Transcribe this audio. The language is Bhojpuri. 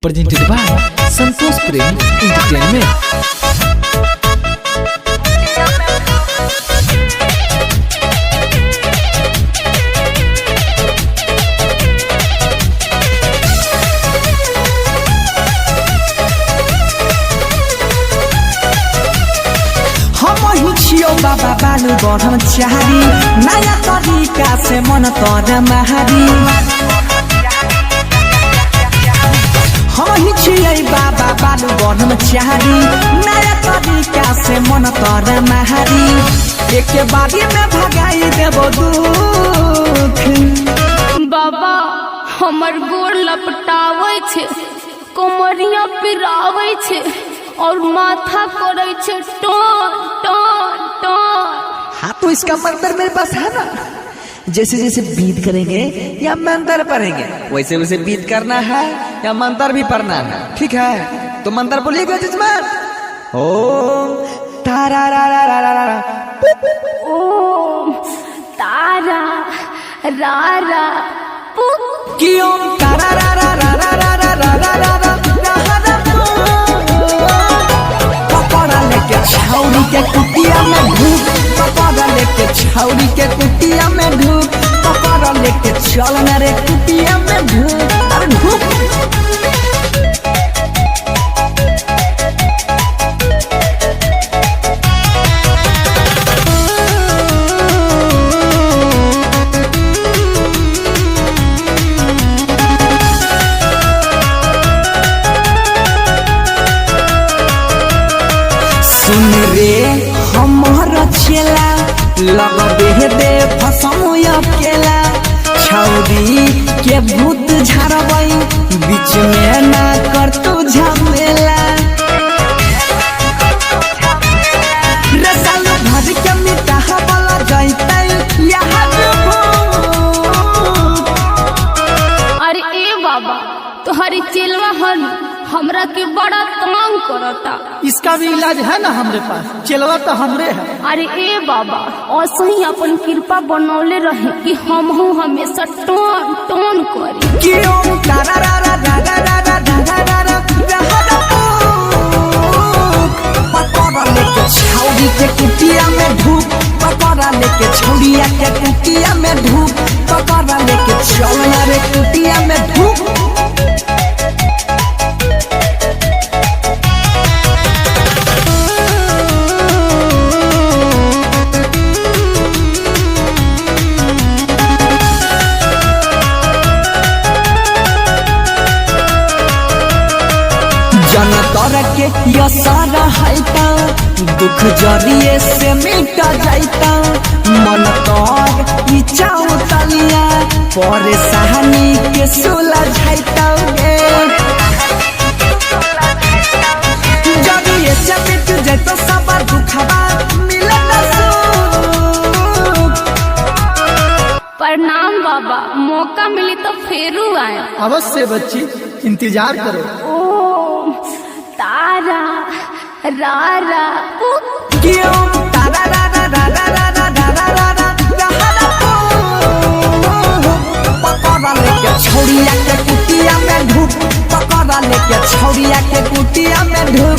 presented by Santosh Prem Entertainment. बाबा बालू बढ़म चारी नया तरीका से मन तर महारी हम ही छियै बाबा बालू बढ़म चारी नया तरीका से मन तर महारी एक बारी में भगाई देबो दुख। बाबा हमर गोर लपटावे छे, कोमरिया पिरावे छे और माथा करे छे टन टन टन। हाँ तो इसका मंत्र मेरे पास है ना, जैसे जैसे बीत करेंगे या मंत्र पढ़ेंगे वैसे वैसे बीत करना है या मंत्र भी पढ़ना है, ठीक है? तो मंत्र बोलिएगा जजमान। ओम तारा रा रा रा रा रा, ओम तारा रा रा पु, कि ओम तारा रा रा रा रा रा रा रा रा रा रा पकड़ा लेके छाउरी के कुटिया में ढूक, पकड़ा लेके छाउरी के कुटिया में ढूक, पकड़ा लेके चल मेरे कुटिया में ढूक, अरे ढूक। सुन रे हमर चेला लगबे दे फसमो अकेला, छौरी के भूत झरबई बीच में ना कर तू झमेला। रसाल भर के मिटा वाला जैतै यहाँ अरे ए बाबा तुम्हारी चेलवा हन हमरा के बड़ा तंग करता। इसका भी इलाज है ना हमारे पास, चलवा तो हमरे है। अरे ए बाबा ऐसे ही अपन कृपा बनौले रहे कि हम हमेशा टन टन करी। क्यों तारा रा रा रा रा रा रा रा रा रा पकड़ा लेके छौरी के कुटिया में ढूक, पकड़ा लेके छौरिया के कुटिया में ढूक, पकड़ा लेके चल रे कुटिया में ढूक। जनतर के यसारा हैता दुख जरिए से मिट जाइता, मन तर इच्छा उतलिया परेशानी के सुलझाइता गे, जरिए से मिट जाइता सब दुखबा मिलत सुख। प्रणाम बाबा, मौका मिली तो फेरू आए। अवश्य बच्ची, इंतजार करो। ओम तारा रा रा पु, क्यों तारा रा रा रा रा रा रा रा रा रा पकड़ा लेके छौरिया के कुटिया में ढूक, पकड़ा लेके छौरिया के कुटिया में ढूक,